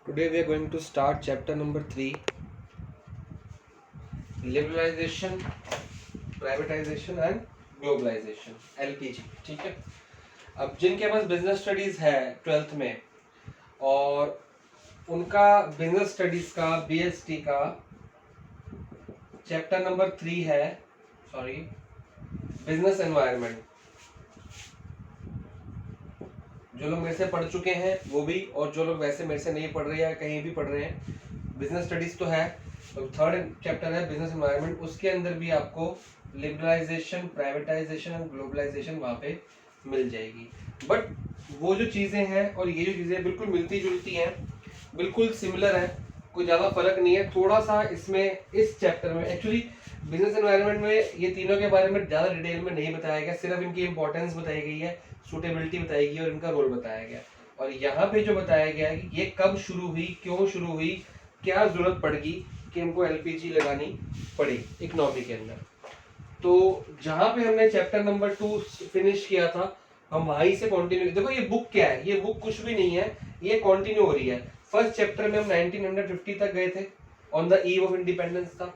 Today we are going to start chapter number 3, liberalization, privatization and globalization, LPG। ठीक है, अब जिनके पास business studies है 12th में और उनका बिजनेस स्टडीज का BST का चैप्टर नंबर 3 है, सॉरी, बिजनेस एनवायरनमेंट। जो लोग मेरे से पढ़ चुके हैं वो भी, और जो लोग वैसे मेरे से नहीं पढ़ रहे या कहीं भी पढ़ रहे हैं, बिजनेस स्टडीज तो है। तो थर्ड चैप्टर है बिजनेस एनवायरनमेंट, उसके अंदर भी आपको लिबरलाइजेशन, प्राइवेटाइजेशन एंड ग्लोबलाइजेशन वहाँ पे मिल जाएगी। बट वो जो चीज़ें हैं और ये जो चीज़ें बिल्कुल मिलती जुलती हैं, बिल्कुल सिमिलर है, कोई ज़्यादा फर्क नहीं है। थोड़ा सा इसमें इस चैप्टर में एक्चुअली बिजनेस एनवायरनमेंट में ये तीनों के बारे में ज़्यादा डिटेल में नहीं बताया गया, सिर्फ इनकी इंपॉर्टेंस बताई गई है, सूटेबिलिटी बताई गई और इनका रोल बताया गया। और यहाँ पे जो बताया गया है कि ये कब शुरू हुई, क्यों शुरू हुई, क्या जरूरत पड़ेगी कि हमको LPG लगानी पड़ी इकोनॉमी के अंदर। तो जहाँ पे हमने चैप्टर नंबर 2 फिनिश किया था, हम वहीं से कंटिन्यू। देखो ये बुक क्या है, ये बुक कुछ भी नहीं है, ये कंटिन्यू हो रही है। फर्स्ट चैप्टर में हम 1950 तक गए थे, on the eve of independence था,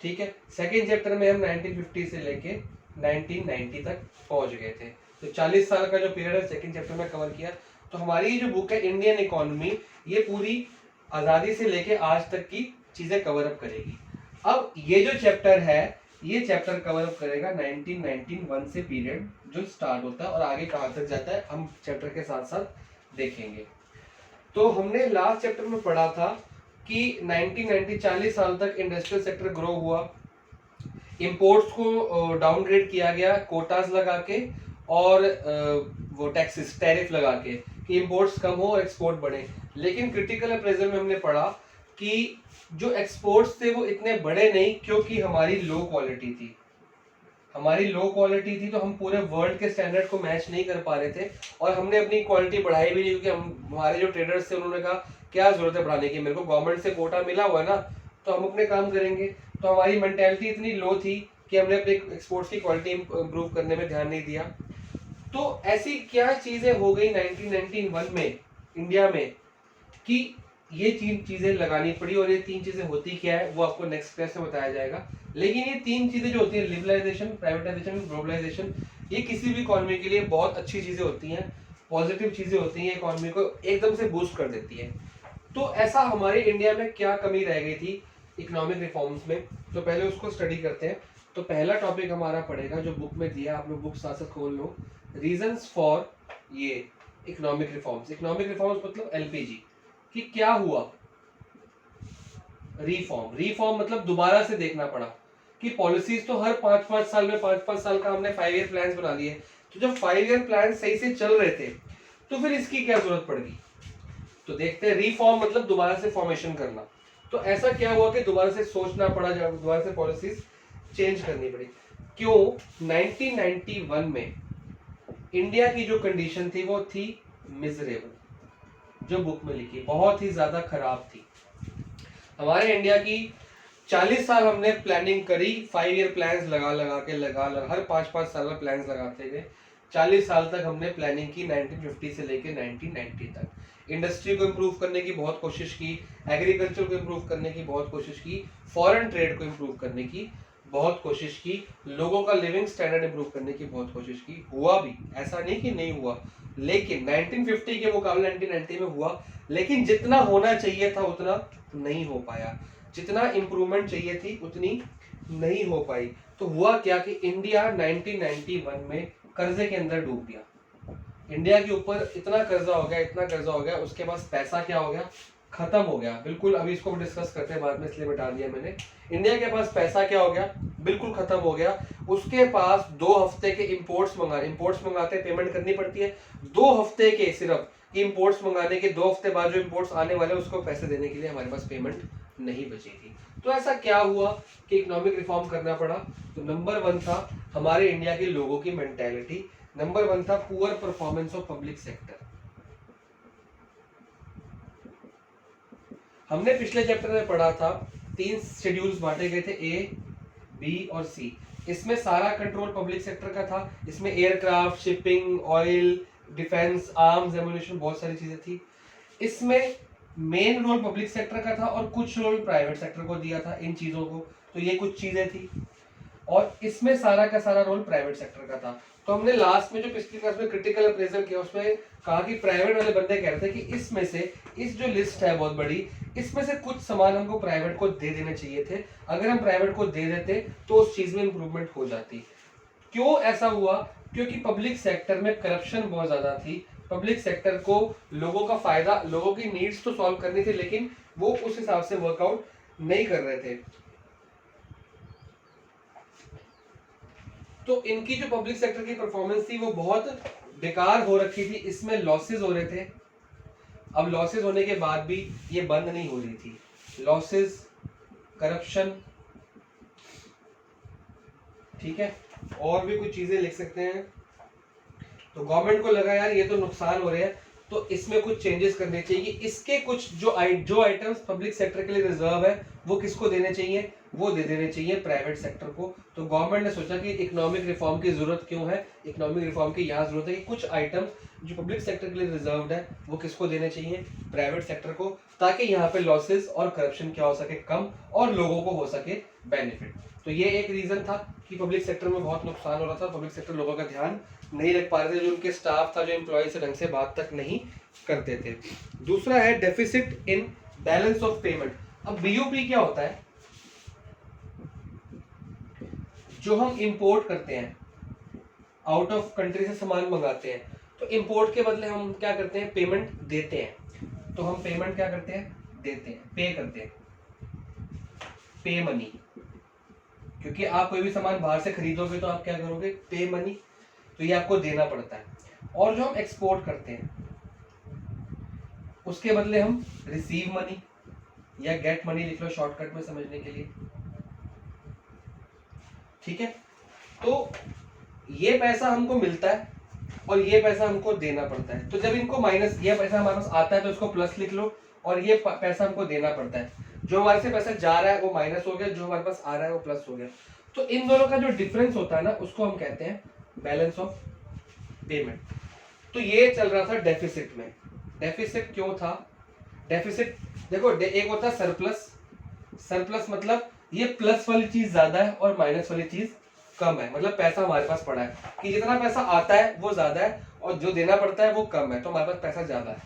ठीक है। सेकेंड चैप्टर में हम 1950 से लेके 1990 तक पहुंच गए थे। तो 40 साल का जो पीरियड है सेकेंड चैप्टर में कवर किया। तो हमारी जो बुक है इंडियन इकोनॉमी, ये पूरी आजादी से लेके आज तक की चीजें कवर अप करेगी। अब ये जो चैप्टर है, ये चैप्टर कवर अप करेगा 1991 से पीरियड जो स्टार्ट होता है और आगे कहां तक जाता है हम चैप्टर के साथ साथ देखेंगे। तो हमने लास्ट चैप्टर में पढ़ा था कि 1990 40 साल तक इंडस्ट्रियल सेक्टर ग्रो हुआ, इंपोर्ट्स को डाउनग्रेड किया गया कोटास लगा के और वो टैक्सेस टैरिफ लगा के कि इंपोर्ट्स कम हो और एक्सपोर्ट बढ़े। लेकिन क्रिटिकल अप्रेजल में हमने पढ़ा कि जो एक्सपोर्ट्स थे वो इतने बड़े नहीं, क्योंकि हमारी लो क्वालिटी थी, हमारी लो क्वालिटी थी। तो हम पूरे वर्ल्ड के स्टैंडर्ड को मैच नहीं कर पा रहे थे और हमने अपनी क्वालिटी बढ़ाई भी नहीं, क्योंकि हमारे जो ट्रेडर्स थे उन्होंने कहा क्या जरूरत है बढ़ाने की, मेरे को गवर्नमेंट से कोटा मिला हुआ है ना, तो हम अपने काम करेंगे। तो हमारी मेंटेलिटी इतनी लो थी कि हमने अपने एक्सपोर्ट्स की क्वालिटी इंप्रूव करने में ध्यान नहीं दिया। तो ऐसी क्या चीजें हो गई 1991 में इंडिया में कि ये तीन चीजें लगानी पड़ी, और ये तीन चीजें होती क्या है वो आपको नेक्स्ट क्लास में बताया जाएगा। लेकिन ये तीन चीजें जो होती है, लिबरलाइजेशन, प्राइवेटाइजेशन, ग्लोबलाइजेशन, ये किसी भी इकोनॉमी के लिए बहुत अच्छी चीजें होती हैं, पॉजिटिव चीजें होती हैं, इकोनॉमी को एकदम से बूस्ट कर देती है। तो ऐसा हमारे इंडिया में क्या कमी रह गई थी इकोनॉमिक रिफॉर्म्स में, तो पहले उसको स्टडी करते हैं। तो पहला टॉपिक हमारा पड़ेगा जो बुक में दिया, आप लोग बुक साथ साथ खोल लो, रीजंस फॉर ये इकोनॉमिक रिफॉर्म्स। इकोनॉमिक रिफॉर्म्स मतलब LPG कि क्या हुआ। रिफॉर्म, रिफॉर्म मतलब दोबारा से देखना पड़ा कि पॉलिसीज तो हर 5-5 साल में 5-5 साल का हमने 5 ईयर प्लान बना लिए। तो जब 5 ईयर प्लान सही से चल रहे थे तो फिर इसकी क्या जरूरत पड़ गई। तो देखते हैं, रिफॉर्म मतलब दोबारा से फॉर्मेशन करना। तो ऐसा क्या हुआ कि दोबारा से सोचना पड़ा, जब दोबारा से पॉलिसीज चेंज करनी पड़ी। क्यों? 1991 में इंडिया की जो कंडीशन थी वो थी मिजरेबल, जो बुक में लिखी बहुत ही ज्यादा खराब थी। हमारे इंडिया की 40 साल हमने प्लानिंग करी, 5 ईयर प्लान्स लगा हर 5-5 साल में प्लान्स लगाते गए। 40 साल तक हमने प्लानिंग की, 1950 से लेके 1990 तक। इंडस्ट्री को इम्प्रूव करने की बहुत कोशिश की, एग्रीकल्चर को इम्प्रूव करने की बहुत कोशिश की, फॉरेन ट्रेड को इम्प्रूव करने की बहुत कोशिश की, लोगों का लिविंग स्टैंडर्ड इम्प्रूव करने की बहुत कोशिश की। हुआ भी, ऐसा नहीं कि नहीं हुआ, लेकिन 1950 के मुकाबले 1990 में हुआ, लेकिन जितना होना चाहिए था उतना नहीं हो पाया, जितना इंप्रूवमेंट चाहिए थी उतनी नहीं हो पाई। तो हुआ क्या कि इंडिया 1991 में कर्जे के अंदर डूब गया। इंडिया के ऊपर इतना कर्जा हो गया, इतना कर्जा हो गया, उसके पास पैसा क्या हो गया, खत्म हो गया बिल्कुल। अभी इसको डिस्कस करते हैं बाद में, इसलिए बता दिया मैंने। इंडिया के पास पैसा क्या हो गया, बिल्कुल खत्म हो गया। उसके पास 2 हफ्ते के इंपोर्ट्स मंगाते पेमेंट करनी पड़ती है, 2 हफ्ते के सिर्फ इंपोर्ट्स मंगाने के 2 हफ्ते बाद जो इंपोर्ट्स आने वाले उसको पैसे देने के लिए हमारे पास पेमेंट नहीं बची थी। तो ऐसा क्या हुआ कि इकोनॉमिक रिफॉर्म करना पड़ा। तो नंबर 1 था हमारे इंडिया के लोगों की मेंटेलिटी, नंबर 1 था poor performance of public sector. हमने पिछले चैप्टर में पढ़ा था 3 शेड्यूल्स बांटे गए थे, A, B और C। इसमें सारा कंट्रोल पब्लिक सेक्टर का था। इसमें aircraft, shipping, oil, defence, arms, ammunition, बहुत सारी चीजें थी। इसमें मेन रोल पब्लिक सेक्टर का था और कुछ रोल प्राइवेट सेक्टर को दिया था इन चीजों को। तो ये कुछ चीजें थी और इसमें सारा का सारा रोल प्राइवेट सेक्टर का था। तो हमने लास्ट में जो पिछली क्लास में क्रिटिकल अप्रेजल किया उसमें कहा कि प्राइवेट वाले बंदे कह रहे थे कि इसमें से इस जो लिस्ट है बहुत बड़ी, इसमें से कुछ सामान हमको प्राइवेट को दे देने चाहिए थे। अगर हम प्राइवेट को दे देते तो उस चीज में इंप्रूवमेंट हो जाती। क्यों ऐसा हुआ? क्योंकि पब्लिक सेक्टर में करप्शन बहुत ज्यादा थी। पब्लिक सेक्टर को लोगों का फायदा, लोगों की नीड्स तो सॉल्व करनी थी, लेकिन वो उस हिसाब से वर्कआउट नहीं कर रहे थे। तो इनकी जो पब्लिक सेक्टर की परफॉर्मेंस थी वो बहुत बेकार हो रखी थी, इसमें लॉसेस हो रहे थे। अब लॉसेस होने के बाद भी ये बंद नहीं हो रही थी। लॉसेस, करप्शन, ठीक है, और भी कुछ चीजें लिख सकते हैं। तो गवर्नमेंट को लगा यार ये तो नुकसान हो रहे हैं, तो इसमें कुछ चेंजेस करने चाहिए कि इसके कुछ जो आइटम्स पब्लिक सेक्टर के लिए रिजर्व है वो किसको देने चाहिए? वो दे देने चाहिए प्राइवेट सेक्टर को। तो गवर्नमेंट ने सोचा कि इकोनॉमिक रिफॉर्म की जरूरत क्यों है, इकोनॉमिक रिफॉर्म की यहाँ जरूरत है कि कुछ आइटम्स जो पब्लिक सेक्टर के लिए रिजर्व है वो किसको देने चाहिए? प्राइवेट सेक्टर को, ताकि यहाँ पे लॉसेस और करप्शन क्या हो सके? कम, और लोगों को हो सके बेनिफिट। तो ये एक रीजन था कि पब्लिक सेक्टर में बहुत नुकसान हो रहा था, पब्लिक सेक्टर लोगों का ध्यान नहीं रख पा रहे थे, जो उनके स्टाफ था, जो एम्प्लॉय से ढंग से बात तक नहीं करते थे। दूसरा है deficit in balance of payment. अब बीओपी क्या होता है? जो हम इंपोर्ट करते हैं, आउट ऑफ कंट्री से सामान मंगाते हैं, तो इंपोर्ट के बदले हम क्या करते हैं? पेमेंट देते हैं। तो हम पेमेंट क्या करते हैं? देते हैं, पे करते हैं, पे मनी। क्योंकि आप कोई भी सामान बाहर से खरीदोगे तो आप क्या करोगे? पे मनी। तो ये आपको देना पड़ता है। और जो हम एक्सपोर्ट करते हैं उसके बदले हम रिसीव मनी या गेट मनी लिख लो शॉर्टकट में समझने के लिए, ठीक है। तो ये पैसा हमको मिलता है और ये पैसा हमको देना पड़ता है। तो जब इनको माइनस, ये पैसा हमारे पास आता है तो इसको प्लस लिख लो, और ये पैसा हमको देना पड़ता है। जो हमारे से पैसा जा रहा है वो माइनस हो गया, जो हमारे पास आ रहा है वो प्लस हो गया। तो इन दोनों का जो डिफरेंस होता है ना, उसको हम कहते हैं बैलेंस ऑफ पेमेंट। तो ये चल रहा था डेफिसिट में। डेफिसिट क्यों था? डेफिसिट देखो, एक होता है सरप्लस। सरप्लस मतलब ये प्लस वाली चीज ज्यादा है और माइनस वाली चीज कम है। मतलब पैसा हमारे पास पड़ा है कि जितना पैसा आता है वो ज्यादा है और जो देना पड़ता है वो कम है, तो हमारे पास पैसा ज्यादा है।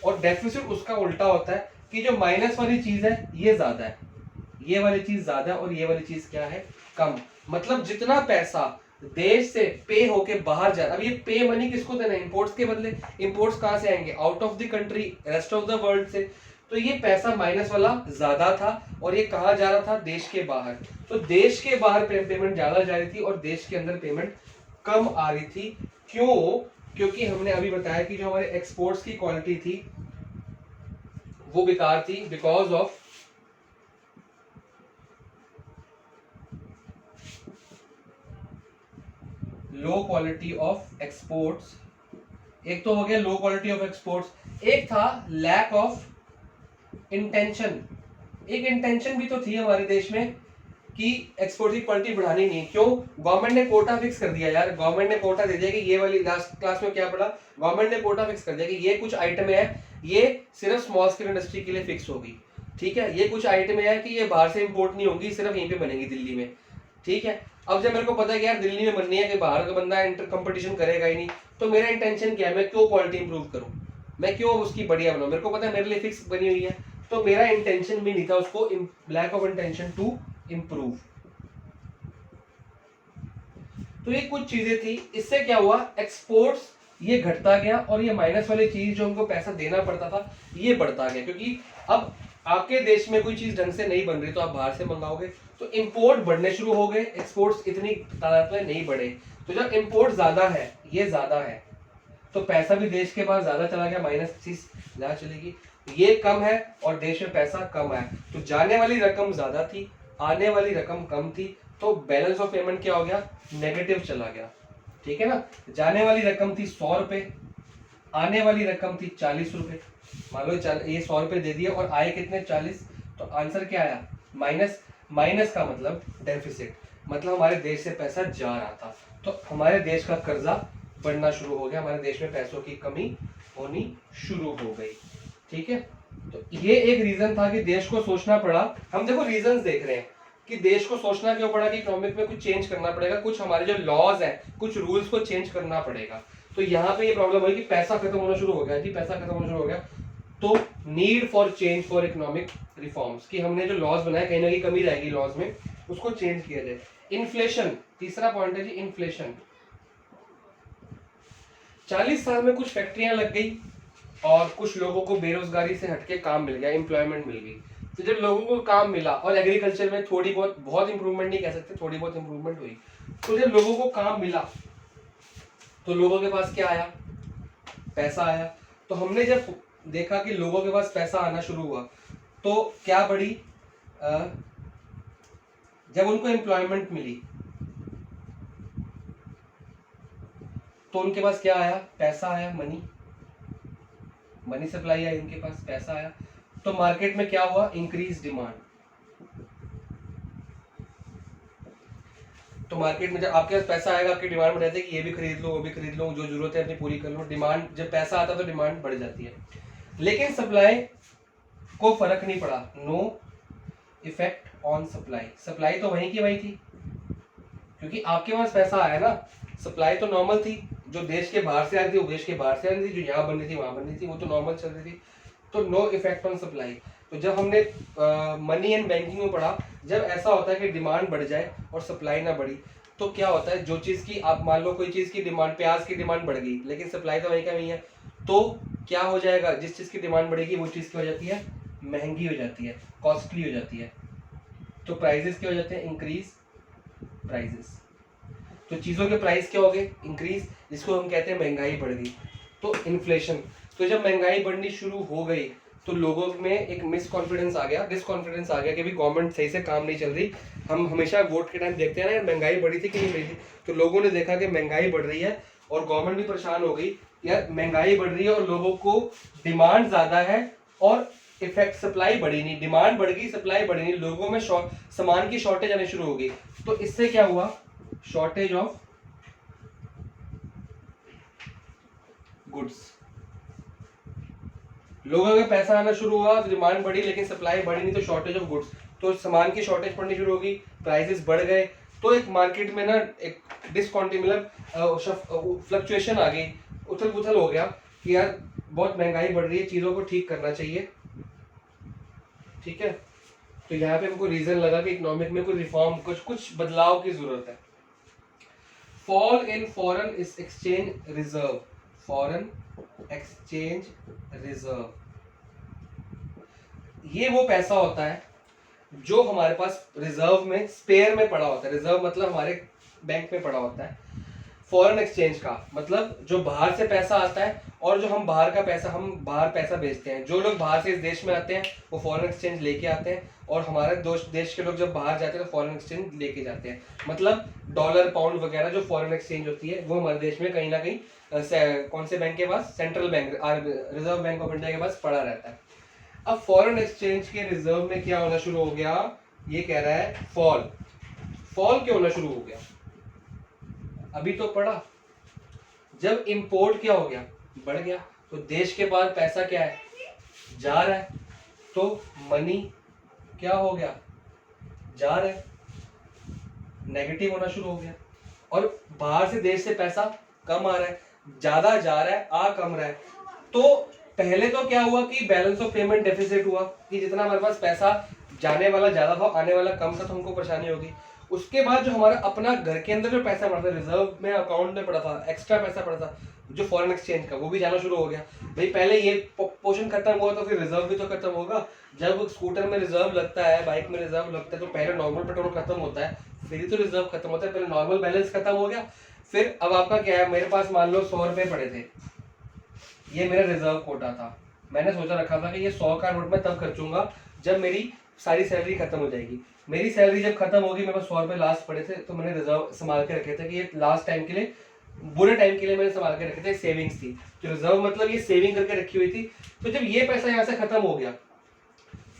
और डेफिसिट उसका उल्टा होता है कि जो माइनस वाली चीज है ये ज्यादा है, ये वाली चीज ज्यादा है और ये वाली चीज क्या है? कम। मतलब जितना पैसा देश से पे होके बाहर जा रहा है, अब ये पे मनी किसको देना है? इंपोर्ट्स के बदले। इंपोर्ट्स कहां से आएंगे? Out of the country, rest of the world से। तो ये पैसा माइनस वाला ज्यादा था और ये कहां जा रहा था? देश के बाहर। तो देश के बाहर पेमेंट ज्यादा जा रही थी और देश के अंदर पेमेंट कम आ रही थी। क्यों? क्योंकि हमने अभी बताया कि जो हमारे एक्सपोर्ट्स की क्वालिटी थी वो बेकार थी, because of low quality of exports. एक तो हो गया लो क्वालिटी ऑफ एक्सपोर्ट्स, एक था लैक ऑफ इंटेंशन। एक इंटेंशन भी तो थी हमारे देश में कि एक्सपोर्ट की क्वालिटी बढ़ानी नहीं है। क्यों? गवर्नमेंट ने कोटा फिक्स कर दिया यार। गवर्नमेंट ने कोटा दे दिया कि ये वाली, लास्ट क्लास में क्या पढ़ा, गवर्नमेंट ने कोटा फिक्स कर दिया कि ये कुछ आइटम है ये सिर्फ स्मॉल स्केल इंडस्ट्री के लिए फिक्स होगी, ठीक है। ये कुछ आइटम है कि ये बाहर से इंपोर्ट नहीं होगी, सिर्फ यहीं पे बनेगी दिल्ली में, ठीक है। अब जब मेरे को पता है कि यार दिल्ली में बननी है, कि बाहर का बंदा इंटर कंपटीशन करेगा ही नहीं, तो मेरा इंटेंशन क्या है? मैं क्यों क्वालिटी इंप्रूव करूं, मैं क्यों उसकी बढ़िया बनाऊं? मेरे को पता है मेरे लिए फिक्स बनी हुई है, तो मेरा इंटेंशन भी नहीं था उसको, lack of intention to improve. तो ये कुछ चीजें थी। इससे क्या हुआ? एक्सपोर्ट्स ये घटता गया और ये माइनस वाली चीज जो हमको पैसा देना पड़ता था ये बढ़ता गया। क्योंकि अब आपके देश में कोई चीज ढंग से नहीं बन रही तो आप बाहर से मंगाओगे, तो इंपोर्ट बढ़ने शुरू हो गए, एक्सपोर्ट्स इतनी तादाद में नहीं बढ़े। तो जब इंपोर्ट ज्यादा है, ये ज्यादा है, तो पैसा भी देश के पास ज्यादा चला गया, माइनस चीज ज्यादा चलेगी। ये कम है और देश में पैसा कम है, तो जाने वाली रकम ज्यादा थी, आने वाली रकम कम थी, तो बैलेंस ऑफ पेमेंट क्या हो गया? नेगेटिव चला गया, ठीक है ना। जाने वाली रकम थी 100 रुपए, आने वाली रकम थी 40 रुपए। मान लो ये 100 रुपए दे दिए और आए कितने? 40, तो आंसर क्या आया? माइनस। माइनस का मतलब डेफिसिट, मतलब हमारे देश से पैसा जा रहा था, तो हमारे देश का कर्जा बढ़ना शुरू हो गया, हमारे देश में पैसों की कमी होनी शुरू हो गई, ठीक है। तो ये एक रीजन था कि देश को सोचना पड़ा। हम देखो रीजंस देख रहे हैं कि देश को सोचना क्यों पड़ा कि इकोनॉमिक में कुछ चेंज करना पड़ेगा, कुछ हमारे जो लॉज है, कुछ रूल्स को चेंज करना पड़ेगा। तो यहाँ पे ये प्रॉब्लम हुई कि पैसा खत्म होना शुरू हो गया जी, पैसा खत्म होना शुरू हो गया। तो need for change for economic reforms, कि हमने जो लॉज बनाए कहीं ना कहीं कमी रहेगी लॉज में, उसको चेंज किया जाए। इन्फ्लेशन, तीसरा पॉइंट है जी इन्फ्लेशन। 40 साल में कुछ फैक्ट्रियां लग गई और कुछ लोगों को बेरोजगारी से हटके काम मिल गया, एम्प्लॉयमेंट मिल गई। तो जब लोगों को काम मिला और एग्रीकल्चर में थोड़ी बहुत इंप्रूवमेंट नहीं कह सकते, थोड़ी बहुत इंप्रूवमेंट हुई, तो जब लोगों को काम मिला तो लोगों के पास क्या आया, पैसा आया। तो हमने जब देखा कि लोगों के पास पैसा आना शुरू हुआ तो क्या बढ़ी, जब उनको एम्प्लॉयमेंट मिली तो उनके पास क्या आया, पैसा आया, मनी सप्लाई आई, उनके पास पैसा आया। तो मार्केट में क्या हुआ, इंक्रीज डिमांड। तो मार्केट में जब आपके पास पैसा आएगा, आपकी डिमांड बढ़ जाती है कि ये भी खरीद लो, वो भी खरीद लो, जो जरूरत है अपनी पूरी कर लो। डिमांड, जब पैसा आता है तो डिमांड बढ़ जाती है। लेकिन सप्लाई को फर्क नहीं पड़ा, no effect on supply. Supply तो वहीं की वहीं थी, क्योंकि आपके पास पैसा आया ना। सप्लाई तो नॉर्मल थी, जो देश के बाहर से आ रही थी वो देश के बाहर से आ रही थी, जो यहाँ बन रही थी वहां बन रही थी, वो तो नॉर्मल चल रही थी। तो नो इफेक्ट ऑन सप्लाई। तो जब हमने मनी एंड बैंकिंग में पढ़ा, जब ऐसा होता है कि डिमांड बढ़ जाए और सप्लाई ना बढ़ी, तो क्या होता है, जो चीज की आप मान लो कोई चीज की डिमांड, प्याज की डिमांड बढ़ गई लेकिन सप्लाई तो वहीं का वहीं है, तो क्या हो जाएगा, जिस चीज की डिमांड बढ़ेगी वो चीज क्या हो जाती है, महंगी हो जाती है, कॉस्टली हो जाती है। तो प्राइजेस क्या हो जाते हैं, इंक्रीज प्राइजेस। तो चीजों के प्राइस क्या हो गए, इंक्रीज, जिसको हम कहते हैं महंगाई बढ़ गई। तो इन्फ्लेशन। तो जब महंगाई बढ़नी शुरू हो गई तो लोगों में एक मिस कॉन्फिडेंस आ गया, डिसकॉन्फिडेंस आ गया कि भी गवर्नमेंट सही से काम नहीं चल रही। हम हमेशा वोट के टाइम देखते हैं ना, महंगाई बढ़ी थी कि नहीं बढ़ी थी। तो लोगों ने देखा कि महंगाई बढ़ रही है और गवर्नमेंट भी परेशान हो गई, यार महंगाई बढ़ रही है और लोगों को डिमांड ज्यादा है और इफेक्ट सप्लाई बढ़ी नहीं, डिमांड बढ़ गई सप्लाई बढ़ी नहीं, लोगों में सामान की शॉर्टेज आने शुरू हो गई। तो इससे क्या हुआ, शॉर्टेज ऑफ गुड्स। लोगों का पैसा आना शुरू हुआ तो डिमांड बढ़ी लेकिन सप्लाई बढ़ी नहीं, तो शॉर्टेज ऑफ गुड्स। तो सामान की शॉर्टेज पड़नी शुरू होगी, प्राइसेस बढ़ गए। तो एक मार्केट में ना एक डिसकॉन्टिन्यूअस फ्लक्चुएशन आ गई, उथल पुथल हो गया कि यार बहुत महंगाई बढ़ रही है, चीजों को ठीक करना चाहिए। ठीक है, तो यहाँ पे हमको रीजन लगा कि इकोनॉमिक में कुछ रिफॉर्म, कुछ बदलाव की जरूरत है। Fall in foreign exchange reserve, foreign exchange reserve, ये वो पैसा होता है जो हमारे पास रिजर्व में, स्पेयर में पड़ा होता है। रिजर्व मतलब हमारे बैंक में पड़ा होता है। फॉरेन एक्सचेंज का मतलब जो बाहर से पैसा आता है और जो हम बाहर का पैसा, हम बाहर पैसा भेजते हैं। जो लोग बाहर से इस देश में आते हैं वो फॉरेन एक्सचेंज लेके आते हैं, और हमारे देश के लोग जब बाहर जाते हैं तो फॉरेन एक्सचेंज लेके जाते हैं। मतलब डॉलर, पाउंड वगैरह जो फॉरेन एक्सचेंज होती है वो हमारे देश में कहीं ना कहीं कौन से बैंक के पास, central bank, reserve bank of India के पास पड़ा रहता है। अब फॉरेन एक्सचेंज के रिजर्व में क्या होना शुरू हो गया, ये कह रहा है फॉल। फॉल क्यों होना शुरू हो गया, अभी तो पढ़ा। जब इंपोर्ट क्या हो गया, बढ़ गया, तो देश के पास पैसा क्या है, जा रहा है, तो मनी क्या हो गया, जा रहा है, नेगेटिव होना शुरू हो गया। और बाहर से देश से पैसा कम आ रहा है, ज्यादा जा रहा है, आ कम रहा है। तो पहले तो क्या हुआ कि बैलेंस ऑफ पेमेंट डेफिसिट हुआ, कि जितना हमारे पास पैसा जाने वाला ज्यादा था, आने वाला कम था, तो हमको परेशानी होगी। उसके बाद जो हमारा अपना घर के अंदर जो पैसा पड़ा था, रिजर्व में अकाउंट में पड़ा था, एक्स्ट्रा पैसा पड़ा था जो फॉरेन एक्सचेंज का, वो भी जाना शुरू हो गया। भाई पहले ये पोर्शन खत्म हुआ तो फिर रिजर्व भी तो खत्म होगा। जब स्कूटर में रिजर्व लगता है, बाइक में रिजर्व लगता है, तो पहले नॉर्मल पेट्रोल खत्म होता है, फिर ही तो रिजर्व खत्म होता है। पहले नॉर्मल बैलेंस खत्म हो गया, फिर अब आपका क्या है, मेरे पास मान लो 100 रुपए पड़े थे, ये मेरा रिजर्व कोटा था। मैंने सोचा रखा था कि ये 100 का नोट मैं तब खर्चूंगा जब मेरी सारी सैलरी खत्म हो जाएगी। मेरी सैलरी जब खत्म होगी, मेरे पास 100 रुपए लास्ट पड़े थे, तो मैंने रिजर्व संभाल के रखे थे कि ये लास्ट टाइम के लिए, बुरे टाइम के लिए मैंने संभाल के रखे थे, सेविंग्स थी। तो रिजर्व मतलब ये सेविंग करके रखी हुई थी। तो जब ये पैसा यहाँ से खत्म हो गया,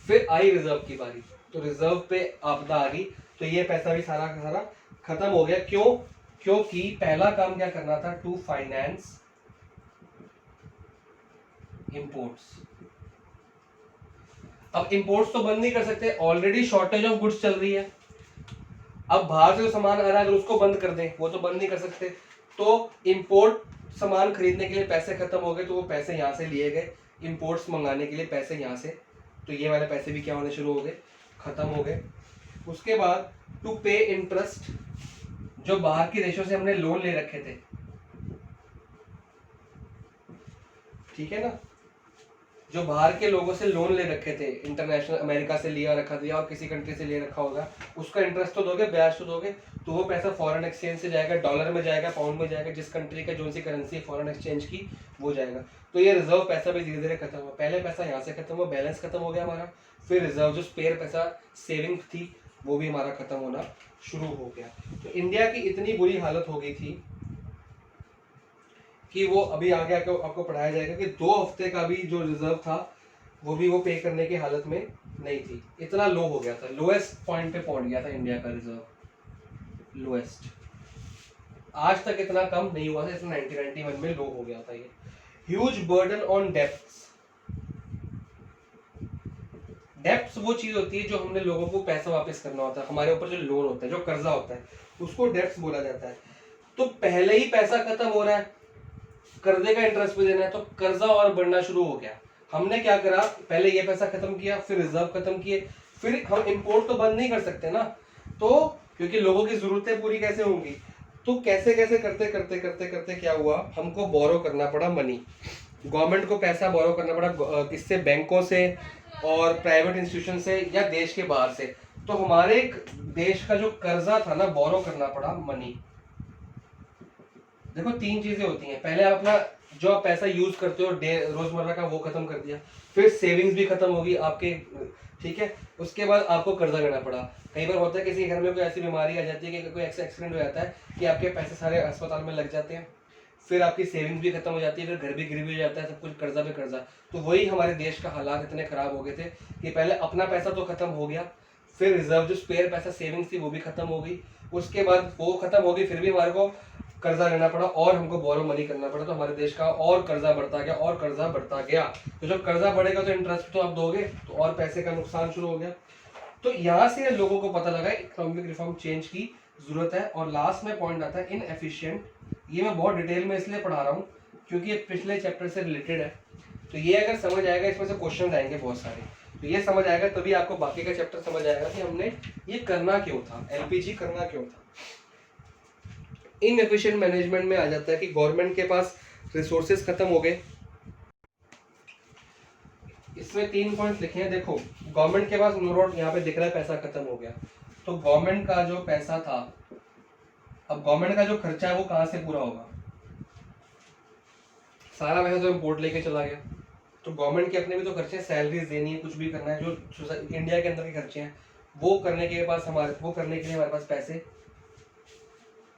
फिर आई रिजर्व की बारी, तो रिजर्व पे आपदा आ गई, तो ये पैसा भी सारा का सारा खत्म हो गया। क्यों, क्योंकि पहला काम क्या करना था, टू फाइनेंस इंपोर्ट्स। अब इंपोर्ट्स तो बंद नहीं कर सकते, ऑलरेडी शॉर्टेज ऑफ गुड्स चल रही है। अब बाहर से जो सामान आ रहा है अगर उसको बंद कर दें, वो तो बंद नहीं कर सकते, तो इंपोर्ट सामान खरीदने के लिए पैसे खत्म हो गए, तो वो पैसे यहाँ से लिए गए, इंपोर्ट्स मंगाने के लिए पैसे यहाँ से, तो ये वाले पैसे भी क्या होने शुरू हो गए, खत्म हो गए। उसके बाद टू पे इंटरेस्ट, जो बाहर के देशों से हमने लोन ले रखे थे, ठीक है ना, जो बाहर के लोगों से लोन ले रखे थे, इंटरनेशनल अमेरिका से लिया रखा था और किसी कंट्री से ले रखा होगा, उसका इंटरेस्ट तो दोगे, ब्याज तो दोगे, तो वो पैसा फॉरेन एक्सचेंज से जाएगा, डॉलर में जाएगा, पाउंड में जाएगा, जिस कंट्री का जो सी करेंसी फॉरेन एक्सचेंज की वो जाएगा। तो ये रिजर्व पैसा भी धीरे धीरे खत्म हुआ, पहले पैसा यहाँ से खत्म हुआ, बैलेंस खत्म हो गया हमारा, फिर रिजर्व जो स्पेयर पैसा सेविंग थी वो भी हमारा खत्म होना शुरू हो गया। तो इंडिया की इतनी बुरी हालत हो गई थी कि वो अभी आगे आपको पढ़ाया जाएगा कि 2 हफ्ते का भी जो रिजर्व था वो भी वो पे करने की हालत में नहीं थी, इतना लो हो गया था, लोएस्ट पॉइंट पे पहुंच गया था इंडिया का रिजर्व, लोएस्ट। आज तक इतना कम नहीं हुआ था, इसमें 1991 में लो हो गया था ये। Huge burden on debts, debts वो चीज होती है जो हमने लोगों को पैसा वापस करना होता है, हमारे ऊपर जो लोन होता है, जो कर्जा होता है, उसको डेप्ट्स बोला जाता है। तो पहले ही पैसा खत्म हो रहा है, कर्जे का इंटरेस्ट भी देना है, तो कर्जा और बढ़ना शुरू हो गया। हमने क्या करा, पहले ये पैसा खत्म किया, फिर रिजर्व खत्म किए, फिर हम इंपोर्ट तो बंद नहीं कर सकते ना, तो क्योंकि लोगों की जरूरतें पूरी कैसे होंगी, तो कैसे कैसे करते करते करते करते क्या हुआ, हमको बोरो करना पड़ा मनी, गवर्नमेंट को पैसा बोरो करना पड़ा, किससे, बैंकों से और प्राइवेट इंस्टीट्यूशन से या देश के बाहर से। तो हमारे देश का जो कर्जा था ना, बोरो करना पड़ा मनी। देखो 3 चीजें होती हैं, पहले आप अपना जो आप पैसा यूज करते हो रोजमर्रा का वो खत्म कर दिया, फिर सेविंग्स भी खत्म होगी आपके, ठीक है, उसके बाद आपको कर्जा लेना पड़ा। कई बार होता है किसी घर में कोई ऐसी बीमारी आ जाती है कि कोई एक्सीडेंट हो जाता है कि आपके पैसे सारे अस्पताल में लग जाते हैं, फिर आपकी सेविंग्स भी खत्म हो जाती है, फिर घर भी गिरवी हो जाता है, सब कुछ कर्जा पे कर्जा। तो वही हमारे देश का हालात इतने खराब हो गए थे कि पहले अपना पैसा तो खत्म हो गया, फिर रिजर्व जो स्पेयर पैसा सेविंग्स थी वो भी खत्म हो गई, उसके बाद वो खत्म हो गई, फिर भी हमारे को कर्जा लेना पड़ा और हमको बोरो मनी करना पड़ा, तो हमारे देश का और कर्जा बढ़ता गया और कर्जा बढ़ता गया। तो जब कर्जा बढ़ेगा तो इंटरेस्ट तो आप दोगे, तो और पैसे का नुकसान शुरू हो गया। तो यहाँ से लोगों को पता लगा इकोनॉमिक रिफॉर्म चेंज की जरूरत है। और लास्ट में पॉइंट आता है इनएफिशिएंट, ये मैं बहुत डिटेल में इसलिए पढ़ा रहा हूँ क्योंकि ये पिछले चैप्टर से रिलेटेड है, तो ये अगर समझ आएगा, इसमें से क्वेश्चन आएंगे बहुत सारे, तो ये समझ आएगा तभी आपको बाकी का चैप्टर समझ आएगा कि हमने ये करना क्यों था, एलपीजी करना क्यों था। इनएफिशिएंट मैनेजमेंट में आ जाता है कि गवर्नमेंट के पास रिसोर्सेज खत्म हो गए। इसमें 3 पॉइंट लिखे हैं, देखो गवर्नमेंट के पास नोट यहाँ पे दिख रहा है पैसा खत्म हो गया, तो गवर्नमेंट का जो पैसा था, अब गवर्नमेंट का जो खर्चा है वो कहाँ से पूरा होगा, सारा पैसा तो इम्पोर्ट लेके चला गया, तो गवर्नमेंट के अपने भी तो खर्चे, सैलरीज देनी है, कुछ भी करना है, जो इंडिया के अंदर के खर्चे हैं वो करने के लिए हमारे पास पैसे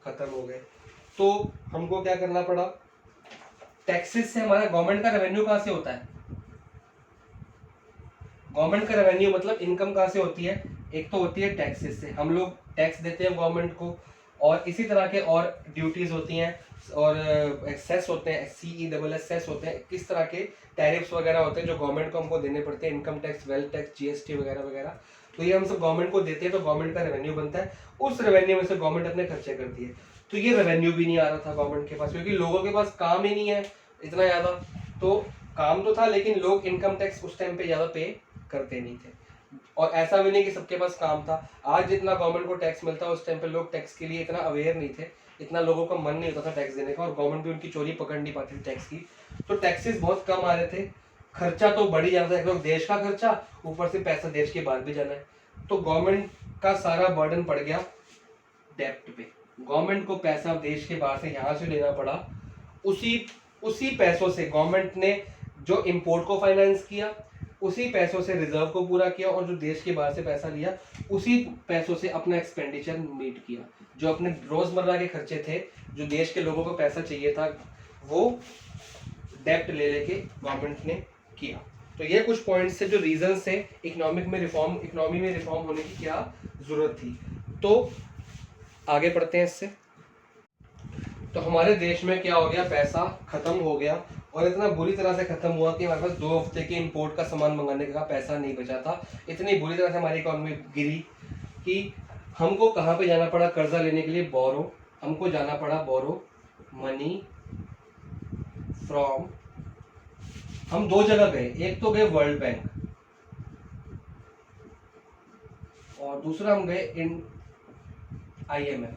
खत्म हो गए। तो हमको क्या करना पड़ा, टैक्सेस से हमारा गवर्नमेंट का रेवेन्यू कहाँ से होता है, गवर्नमेंट का रेवेन्यू मतलब इनकम कहाँ से होती है, एक तो होती है टैक्सेस से, हम लोग टैक्स देते हैं गवर्नमेंट को, और इसी तरह के और ड्यूटीज होती हैं और एक्सेस होते हैं, CESS होते हैं, किस तरह के टैरिफ्स वगैरह होते हैं जो गवर्नमेंट को हमको देने पड़ते हैं, income tax, wealth tax, GST वगैरह वगैरह, तो ये हम सब गवर्नमेंट को देते हैं, तो गवर्नमेंट का रेवेन्यू बनता है, उस रेवेन्यू में से गवर्नमेंट अपने खर्चे करती है। तो ये रेवेन्यू भी नहीं आ रहा था गवर्नमेंट के पास, क्योंकि लोगों के पास काम ही नहीं है इतना ज़्यादा, तो काम तो था लेकिन लोग इनकम टैक्स उस टाइम पे ज़्यादा पे करते नहीं थे, और ऐसा भी नहीं कि सबके पास काम था। आज जितना गवर्नमेंट को टैक्स मिलता है उस टाइम पे लोग टैक्स के लिए इतना अवेयर नहीं थे, इतना लोगों का मन नहीं होता था टैक्स देने का, और गवर्नमेंट भी उनकी चोरी पकड़ नहीं पाती थी टैक्स की, तो टैक्सेस बहुत कम आ रहे थे, खर्चा तो बढ़ ही जाता है, देश का खर्चा, ऊपर से पैसा देश के बाहर भी जाना है, तो गवर्नमेंट का सारा बर्डन पड़ गया डेप्ट पे, गवर्नमेंट को पैसा देश के बाहर से यहाँ से लेना पड़ा, उसी पैसों से गवर्नमेंट ने जो इंपोर्ट को फाइनेंस किया, उसी पैसों से रिजर्व को पूरा किया, और जो देश के बाहर से पैसा लिया उसी पैसों से अपना एक्सपेंडिचर मीट किया, जो अपने रोजमर्रा के खर्चे थे, जो देश के लोगों को पैसा चाहिए था, वो डेप्ट ले लेके गवर्नमेंट ने किया। तो ये कुछ पॉइंट्स से जो रीजन से इकोनॉमी में रिफॉर्म होने की क्या जरूरत थी। तो आगे पढ़ते हैं इससे। तो हमारे देश में क्या हो गया, पैसा खत्म हो गया और इतना बुरी तरह से खत्म हुआ कि हमारे पास 2 हफ्ते के इंपोर्ट का सामान मंगाने का पैसा नहीं बचा था। इतनी बुरी तरह से हमारी इकोनॉमी गिरी कि हमको कहाँ पे जाना पड़ा कर्जा लेने के लिए, बोरो। हमको जाना पड़ा बोरो मनी फ्रॉम, हम 2 जगह गए, एक तो गए वर्ल्ड बैंक और दूसरा हम गए इन IMF,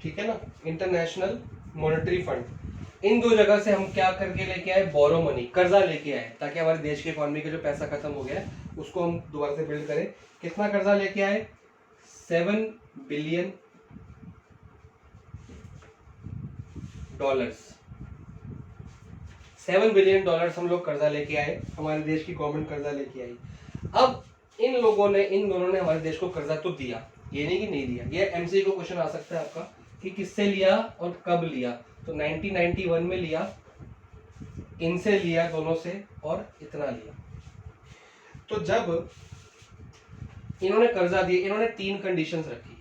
ठीक है ना, इंटरनेशनल मॉनेटरी फंड। इन 2 जगह से हम क्या करके लेके आए, बोरो मनी, कर्जा लेके आए, ताकि हमारे देश की इकोनॉमी का जो पैसा खत्म हो गया है उसको हम दोबारा से बिल्ड करें। कितना कर्जा लेके आए, $7 बिलियन। 7 बिलियन डॉलर्स हम लोग कर्जा लेके आए, हमारे देश की गवर्नमेंट कर्जा लेके आई। अब इन दोनों ने हमारे देश को कर्जा तो दिया, ये नहीं कि नहीं दिया। ये MCQ को क्वेश्चन आ सकता है आपका कि किससे लिया और कब लिया। तो 1991 में लिया, इनसे लिया दोनों से, और इतना लिया। तो जब इन्होंने कर्जा दिया, इन्होंने 3 कंडीशंस रखी है।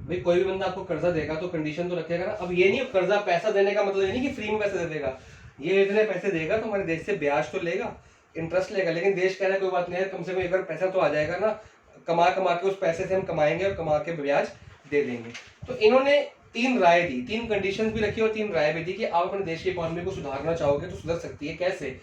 भाई कोई भी बंदा आपको कर्जा देगा तो कंडीशन तो रखेगा ना। अब ये नहीं, कर्जा पैसा देने का मतलब ये नहीं कि फ्री में पैसे दे देगा, ये इतने पैसे देगा तो हमारे देश से ब्याज तो लेगा, इंटरेस्ट लेगा, लेकिन देश कह रहा है कोई बात नहीं है, कम से कम एक बार पैसा तो आ जाएगा ना, कमा के उस पैसे से हम कमाएंगे और कमा के ब्याज दे देंगे। तो इन्होंने 3 राय दी, 3 कंडीशंस भी रखी और 3 राय भी दी कि आप अपने देश की इकोनॉमी को सुधारना चाहोगे तो सुधर सकती है। कैसे?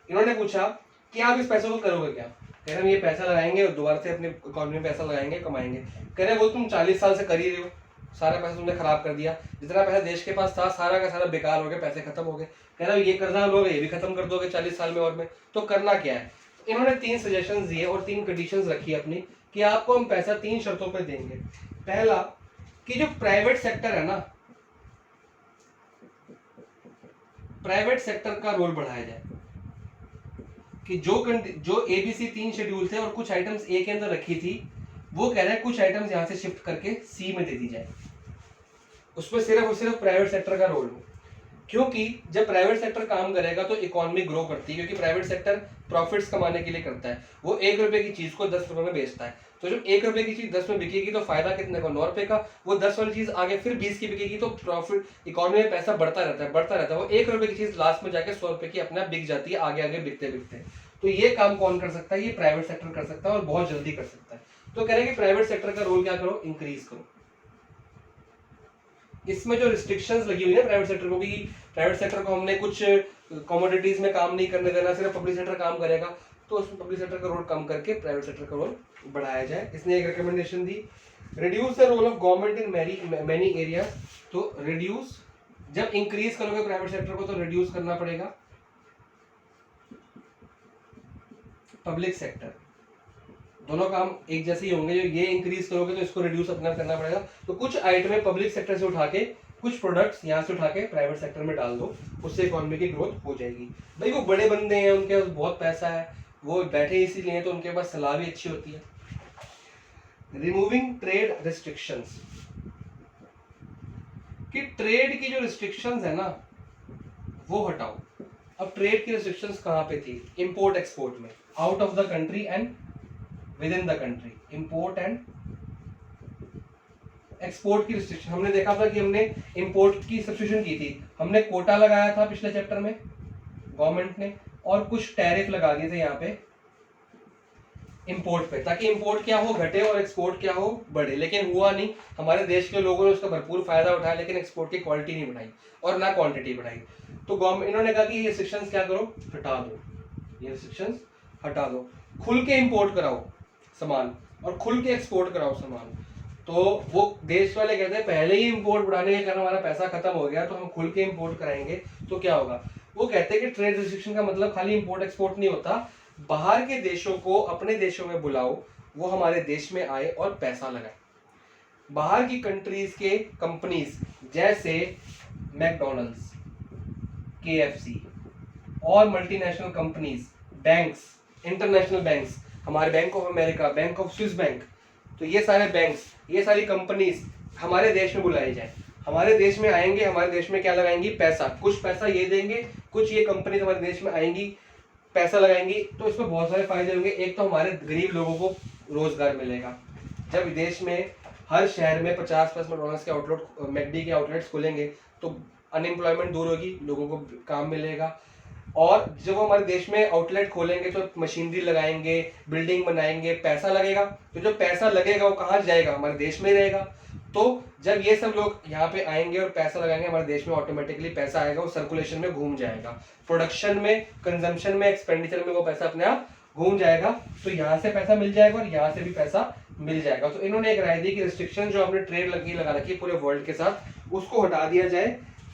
इन्होंने पूछा कि आप इस पैसे को करोगे क्या। कह रहे हम ये पैसा लगाएंगे और दोबारा से अपनी इकोनॉमी में पैसा लगाएंगे, कमाएंगे। कह रहे वो तुम 40 साल से कर ही रहे हो, सारा पैसा तुमने खराब कर दिया, जितना पैसा देश के पास था सारा का सारा बेकार हो गया, पैसे खत्म हो गए। कह रहा ये कर्जा लोगे, ये भी खत्म कर दोगे 40 साल में और में, तो करना क्या है। इन्होंने 3 सजेशंस दिए और 3 कंडीशंस रखी अपनी कि आपको हम पैसा 3 शर्तों पर देंगे। पहला कि जो प्राइवेट सेक्टर है ना, प्राइवेट सेक्टर का रोल बढ़ाया जाए, कि जो ABC 3 शेड्यूल थे और कुछ आइटम्स ए के अंदर रखी थी, वो कह रहे हैं कुछ आइटम्स यहां से शिफ्ट करके सी में दे दी जाए, उसमें सिर्फ और सिर्फ प्राइवेट सेक्टर का रोल हो। क्योंकि जब प्राइवेट सेक्टर काम करेगा तो इकोनॉमी ग्रो करती है, क्योंकि प्राइवेट सेक्टर प्रॉफिट्स कमाने के लिए करता है। वो 1 रुपए की चीज को 10 रुपए में बेचता है, तो जब 1 रुपए की चीज 10 में बिकेगी तो फायदा कितने का, 9 रुपए का। वो 10 वाली चीज आगे फिर 20 की बिकेगी, तो प्रॉफिट इकोनॉमी में पैसा बढ़ता रहता है। वो 1 रुपए की चीज लास्ट में जाके 100 रुपए की अपने आप बिक जाती है, आगे आगे बिकते बिकते। तो ये काम कौन कर सकता है, ये प्राइवेट सेक्टर कर सकता है और बहुत जल्दी कर सकता है। तो कह रहे हैं कि प्राइवेट सेक्टर का रोल क्या करो, इंक्रीज करो। इसमें जो रिस्ट्रिक्शंस लगी हुई है प्राइवेट सेक्टर को, कि प्राइवेट सेक्टर को हमने कुछ कमोडिटीज में काम नहीं करने देना, सिर्फ पब्लिक सेक्टर काम करेगा, तो उसमें पब्लिक सेक्टर का रोल कम करके प्राइवेट सेक्टर का रोल बढ़ाया जाए। इसने एक रिकमेंडेशन दी, reduce the role of government in many areas. तो रिड्यूस, जब इंक्रीज करोगे प्राइवेट सेक्टर को तो रिड्यूस करना पड़ेगा पब्लिक सेक्टर। दोनों काम एक जैसे ही होंगे, जो ये इंक्रीज करोगे तो इसको रिड्यूस अपना करना पड़ेगा। तो कुछ आइटमें पब्लिक सेक्टर से उठा के, कुछ प्रोडक्ट्स यहाँ से उठा के प्राइवेट सेक्टर में डाल दो, उससे इकोनॉमी की ग्रोथ हो जाएगी। भाई वो बड़े बंदे हैं, उनके पास बहुत पैसा है, वो बैठे इसीलिए तो उनके पास सलाह भी अच्छी होती है। रिमूविंग ट्रेड रिस्ट्रिक्शंस, कि ट्रेड की जो रिस्ट्रिक्शंस है ना वो हटाओ। अब ट्रेड की रिस्ट्रिक्शंस कहाँ पे थी, इंपोर्ट एक्सपोर्ट में, out of the country and with in the country, import and export की रिस्ट्रिक्शन। हमने देखा था कि हमने इंपोर्ट की सब्स्टिट्यूशन की थी, हमने कोटा लगाया था पिछले चैप्टर में गवर्नमेंट ने, और कुछ टैरिफ लगा दिए थे यहाँ पे इंपोर्ट पे, ताकि इंपोर्ट क्या हो घटे और एक्सपोर्ट क्या हो बढ़े। लेकिन हुआ नहीं, हमारे देश के लोगों ने उसका भरपूर फायदा उठाया, लेकिन एक्सपोर्ट की क्वालिटी नहीं बढ़ाई और ना क्वांटिटी बढ़ाई। तो गवर्नमेंट, इन्होंने कहा कि ये रिस्ट्रिक्शंस क्या करो, हटा दो, ये रिस्ट्रिक्शंस हटा दो, खुल के इंपोर्ट कराओ सामान और खुल के एक्सपोर्ट कराओ सामान। तो वो देश वाले कहते हैं पहले ही इंपोर्ट बढ़ाने के कारण हमारा पैसा खत्म हो गया, तो हम खुल के इंपोर्ट कराएंगे तो क्या होगा। वो कहते हैं कि ट्रेड रिस्ट्रिक्शन का मतलब खाली इंपोर्ट एक्सपोर्ट नहीं होता, बाहर के देशों को अपने देशों में बुलाओ, वो हमारे देश में आए और पैसा लगाए। बाहर की कंट्रीज के कंपनीज जैसे मैकडॉनल्ड्स, KFC और multinational companies, banks, international banks, हमारे bank of America, bank of Swiss bank, तो ये सारे बैंक्स, ये सारी कंपनीज हमारे देश में बुलाई जाए। हमारे देश में आएंगे, हमारे देश में क्या लगाएंगी, पैसा। कुछ पैसा ये देंगे, कुछ ये कंपनी हमारे देश में आएंगी, पैसा लगाएंगी, तो इसमें बहुत सारे फायदे होंगे। एक तो हमारे गरीब लोगों को रोजगार मिलेगा। जब देश में हर शहर में 50 मैकडॉनल्ड्स के आउटलेट, मैकडी के आउटलेट्स खुलेंगे, तो अनएम्प्लॉयमेंट दूर होगी, लोगों को काम मिलेगा। और जब हमारे देश में आउटलेट खोलेंगे तो मशीनरी लगाएंगे, बिल्डिंग बनाएंगे, पैसा लगेगा। तो जो पैसा लगेगा वो कहाँ जाएगा, हमारे देश में ही रहेगा। तो जब ये सब लोग यहाँ पे आएंगे और पैसा लगाएंगे, हमारे देश में ऑटोमेटिकली पैसा आएगा, वो सर्कुलेशन में घूम जाएगा, प्रोडक्शन में, कंजम्पशन में, एक्सपेंडिचर में वो पैसा अपने आप घूम जाएगा। तो यहाँ से पैसा मिल जाएगा और यहाँ से भी पैसा मिल जाएगा। तो इन्होंने एक राय दी कि रिस्ट्रिक्शन जो हमने ट्रेड लगा रखी है पूरे वर्ल्ड के साथ, उसको हटा दिया जाए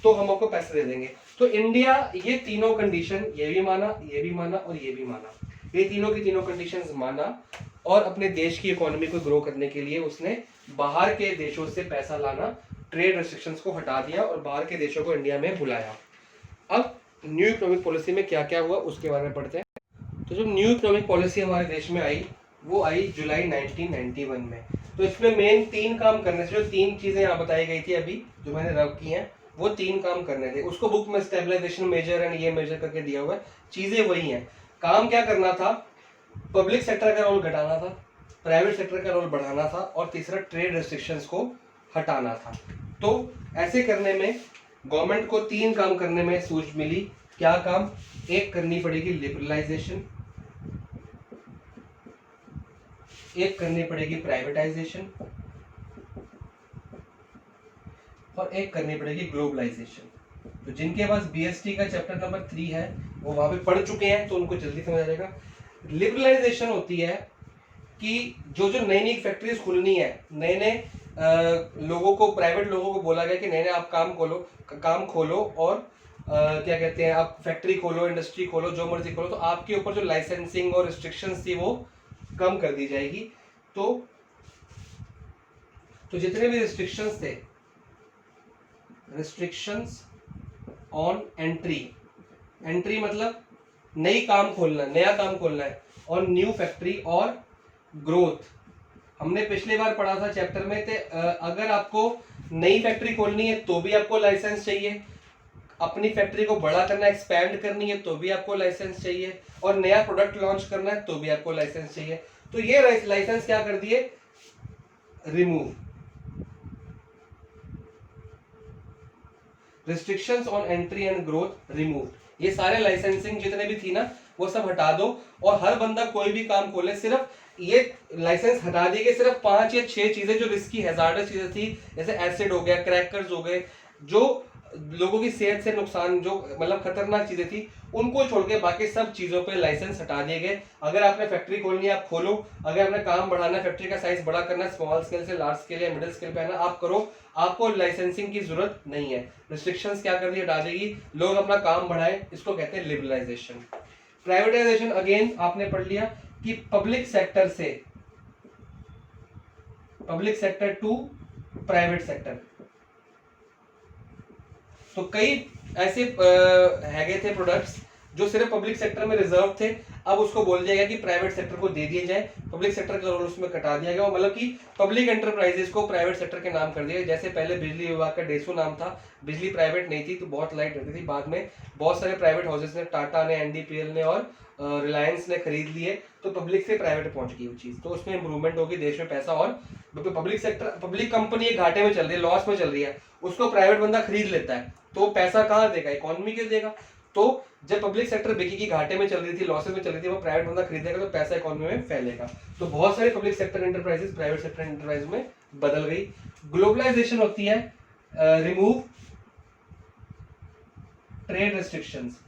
तो हम आपको पैसे दे देंगे। तो इंडिया ये तीनों कंडीशन, ये भी माना, ये भी माना और ये भी माना, ये तीनों की तीनों कंडीशंस माना और अपने देश की इकोनॉमी को ग्रो करने के लिए उसने बाहर के देशों से पैसा लाना, ट्रेड रेस्ट्रिक्शंस को हटा दिया और बाहर के देशों को इंडिया में बुलाया। अब न्यू इकोनॉमिक पॉलिसी में क्या क्या हुआ उसके बारे में पढ़ते हैं। तो जब न्यू इकोनॉमिक पॉलिसी हमारे देश में आई, वो आई जुलाई 1991 में। तो इसमें मेन 3 काम करने से, जो 3 चीजें यहाँ बताई गई थी अभी जो मैंने रब की हैं, वो 3 काम करने थे। उसको बुक में स्टेबलाइजेशन मेजर एंड ये मेजर करके दिया हुआ है, चीजें वही हैं। काम क्या करना था, पब्लिक सेक्टर का रोल घटाना था, प्राइवेट सेक्टर का रोल बढ़ाना था और तीसरा ट्रेड रेस्ट्रिक्शंस को हटाना था। तो ऐसे करने में गवर्नमेंट को 3 काम करने में सूझ मिली। क्या काम, एक करनी पड़ेगी लिबरलाइजेशन, एक करनी पड़ेगी प्राइवेटाइजेशन और एक करनी पड़ेगी ग्लोबलाइजेशन। तो जिनके पास बीएसटी का चैप्टर नंबर 3 है वो वहां पे पढ़ चुके हैं तो उनको जल्दी समझ आ जाएगा। लिबरलाइजेशन होती है कि जो नई नई फैक्ट्रीज खुलनी है, नए नए लोगों को, प्राइवेट लोगों को बोला गया कि नए नए आप काम खोलो और क्या कहते हैं, आप फैक्ट्री खोलो, इंडस्ट्री खोलो, जो मर्जी खोलो, तो आपके ऊपर जो लाइसेंसिंग और रिस्ट्रिक्शंस थी वो कम कर दी जाएगी। तो जितने भी रिस्ट्रिक्शंस थे, रिस्ट्रिक्शंस ऑन एंट्री मतलब नई काम खोलना, नया काम खोलना है, और न्यू फैक्ट्री और ग्रोथ। हमने पिछली बार पढ़ा था चैप्टर में, अगर आपको नई फैक्ट्री खोलनी है तो भी आपको लाइसेंस चाहिए, अपनी फैक्ट्री को बड़ा करना, एक्सपैंड करनी है तो भी आपको लाइसेंस चाहिए, और नया प्रोडक्ट लॉन्च करना है तो भी आपको लाइसेंस चाहिए। तो ये लाइसेंस क्या कर दिए, remove. Restrictions on entry and growth remove. ये सारे लाइसेंसिंग जितने भी थी ना वो सब हटा दो, और हर बंदा कोई भी काम खोले, सिर्फ ये लाइसेंस हटा दिए गए, सिर्फ 5 या 6 चीजें जो रिस्की हैजार्डस चीजें थी, जैसे एसिड हो गया, क्रैकर्स हो गए, जो लोगों की सेहत से नुकसान, जो मतलब खतरनाक चीजें थी, उनको छोड़ के बाकी सब चीजों पे लाइसेंस हटा दिए गए। अगर आपने फैक्ट्री खोलनी है आप खोलो, अगर आपने काम बढ़ाना है, फैक्ट्री का साइज बड़ा करना है, स्मॉल स्केल से लार्ज स्केल या मिडिल स्केल पे आना, आप करो, आपको लाइसेंसिंग की जरूरत नहीं है। रिस्ट्रिक्शंस क्या कर दी, हटा देगी, लोग अपना काम बढ़ाए, इसको कहते हैं लिबरलाइजेशन। प्राइवेटाइजेशन अगेन आपने पढ़ लिया कि public sector to private sector. तो कई ऐसे हैगे थे प्रोडक्ट्स जो सिर्फ पब्लिक सेक्टर में रिजर्व थे, अब उसको बोल दिया गया कि प्राइवेट सेक्टर को दे दिए जाए, पब्लिक सेक्टर का रोल उसमें कटा दिया गया, मतलब कि पब्लिक एंटरप्राइजेस को प्राइवेट सेक्टर के नाम कर दिया। जैसे पहले बिजली विभाग का डेसो नाम था, बिजली प्राइवेट नहीं थी तो बहुत लाइट रहती थी, बाद में बहुत सारे प्राइवेट हाउसेस ने, टाटा ने, एनडीपीएल ने और रिलायंस ने खरीद लिए, तो पब्लिक से प्राइवेट पहुंच गई वो चीज, तो उसमें इंप्रूवमेंट होगी, देश में पैसा, और पब्लिक कंपनी एक घाटे में चल रही है, लॉस में चल रही है, उसको प्राइवेट बंदा खरीद लेता है, तो पैसा कहाँ देगा, इकोनॉमी के देगा। तो जब पब्लिक सेक्टर बिकेगी, घाटे में चल रही थी, लॉसेस में चल रही थी, वो प्राइवेट बंदा खरीदेगा तो पैसा इकोनॉमी में फैलेगा। तो बहुत सारे public sector enterprises private sector enterprise में बदल गई। ग्लोबलाइजेशन होती है रिमूव ट्रेड रेस्ट्रिक्शंस,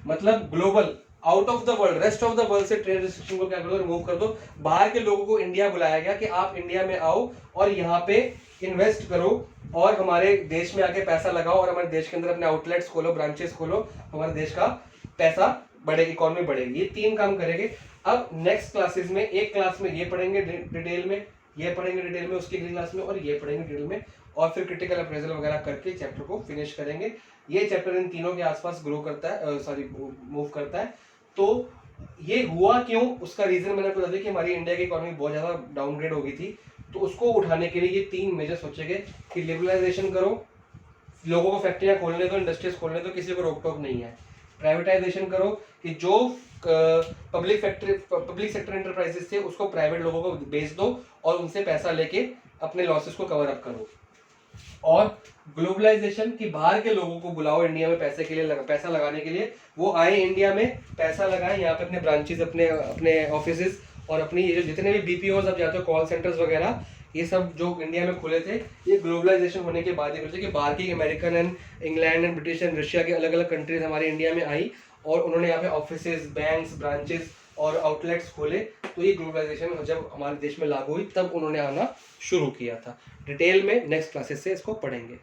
मतलब global, out of the world, rest of the world से ट्रेड रिस्ट्रिक्शन को क्या कर दो, रिमूव कर दो। बाहर के लोगों को इंडिया बुलाया गया कि आप इंडिया में आओ और यहाँ पे इन्वेस्ट करो और हमारे देश में आके पैसा लगाओ और हमारे देश के अंदर अपने आउटलेट्स खोलो, ब्रांचेस खोलो, हमारे देश का पैसा बढ़ेगी, इकोनॉमी बढ़ेगी। ये 3 काम करेंगे। अब नेक्स्ट क्लासेस में, एक क्लास में ये पढ़ेंगे डिटेल में, ये पढ़ेंगे डिटेल में उसकी अगली क्लास में, और ये पढ़ेंगे डिटेल में, और फिर क्रिटिकल अप्रेजल वगैरह करके चैप्टर को फिनिश करेंगे। ये चैप्टर इन तीनों के आसपास ग्रो करता है, मूव करता है। तो ये हुआ क्यों, उसका रीजन मैंने आपको बता दिया कि हमारी इंडिया की इकोनॉमी बहुत ज्यादा डाउनग्रेड हो गई थी, तो उसको उठाने के लिए ये 3 मेजर सोचे गए कि लिबरलाइजेशन करो, लोगों को फैक्ट्रियां खोलने दो, इंडस्ट्रीज खोलने दो, किसी को रोक टोक नहीं है। प्राइवेटाइजेशन करो कि जो पब्लिक सेक्टर एंटरप्राइजेस थे उसको प्राइवेट लोगों को बेच दो और उनसे पैसा लेके अपने लॉसेस को कवर अप करो। और ग्लोबलाइजेशन की बाहर के लोगों को बुलाओ इंडिया में पैसे के लिए पैसा लगाने के लिए, वो आए इंडिया में, पैसा लगाए यहाँ पे, अपने ब्रांचेस, अपने ऑफिसेज और अपनी ये जो जितने भी बीपीओज अब जाते हो, कॉल सेंटर्स वगैरह, ये सब जो इंडिया में खुले थे, ये ग्लोबलाइजेशन होने के बाद ही खुले थे कि बाहर की American and England and British and Russia के अलग अलग कंट्रीज हमारे इंडिया में आई और उन्होंने यहाँ पे ऑफिसेज, बैंक्स, ब्रांचेस और आउटलेट्स खोले। तो ये ग्लोबलाइजेशन जब हमारे देश में लागू हुई तब उन्होंने आना शुरू किया था। डिटेल में नेक्स्ट क्लासेस से इसको पढ़ेंगे।